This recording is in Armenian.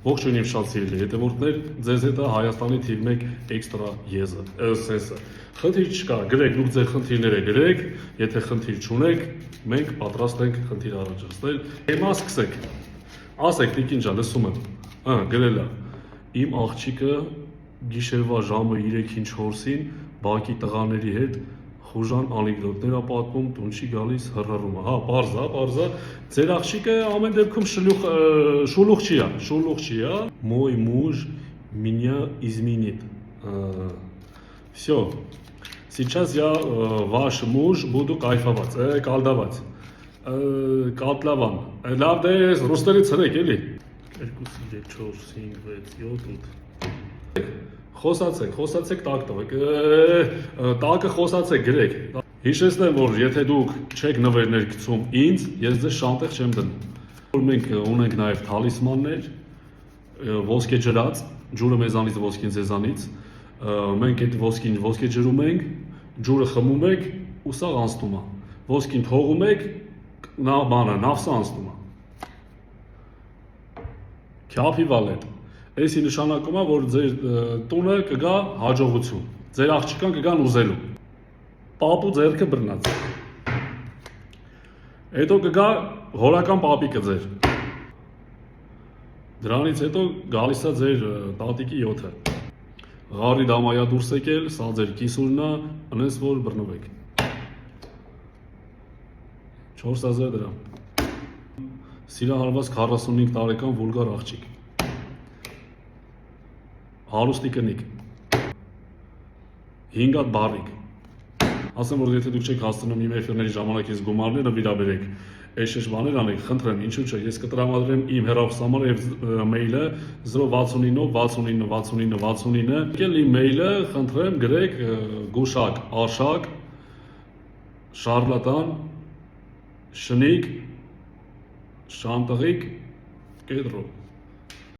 Ողջույն իմ շատ սիրելի հետևորդներ, ձեզ հետ է Հայաստանի թիվ 1 էքստրա սենսը։ Խնդիր չկա, գրեք, դուք ձեր խնդիրները գրեք, եթե խնդիր չունեք, մենք պատրաստ ենք խնդիր առաջացնել։ Հիմա սկսեք։ Ասեք, տիկին ջան, լսում եմ։ Գրել է։ Իմ աղջիկը գիշերվա ժամը 3-ին 4-ին բակի տղաների հետ խուժան անեկդոտներ ա պատմում, տուն չի գալիս, հռռում է։ Հա, պարզ է։ Ձեր աղջիկը ամեն դեպքում շուլուղ չի է։ Мой муж меня изменит. Всё. Сейчас я ваш муж буду кайфовать, колдовать. Կատլավան։ Լավ դե ռուսներից հրեք էլի։ 2 3 4 5 6 7 8 Խոսացեք տակ տվեք, տակը խոսացեք գրեք։ Հիշեցնեմ, որ եթե դուք չեք նվերներ գցում ինձ, ես ձեզ շանտեղ չեմ դնում։ Մենք ունենք նաև թալիսմաններ, ոսկե ջրած, ջուրը մեզանից, ոսկին ձեզանից։ Մենք այդ ոսկին ոսկե ջրում ենք, ջուրը խմում եք ու սա անցնում է։ Ոսկին թողում եք, նավսը անցնում է։ Քյափի վալետ։ Էսի նշանակում է, որ ձեր տունը կգա հաջողություն, ձեր աղջիկան կգան ուզելու, պապու ձեռքը բռնած, հետո կգա հորական պապիկը ձեր, դրանից հետո գալիս է ձեր տատիկի 7-ը, ղարի դամայա դուրս եկել, սա ձեր կիսուրն է, ընես որ բռնվեք, 4000 դրամ, սիրահարված 45 տարեկան վուլգար աղջիկ, հարուստի կնիկ, 5 հատ բարիկ, ասեմ, որ եթե դուք չեք հասցնում իմ էֆիրների ժամանակ ես գումարները վիրաբերեք, այս բաներ անեք, խնդրեմ, ինչու՞ չէ, ես կտրամադրեմ իմ հեռախոսահամարը եւ մեյլը 069696969, եկել իմ մեյլը, խնդրեմ, գրեք գուշակ, արշակ, շարլատան, շնիկ, շանտղիկ, կեդրո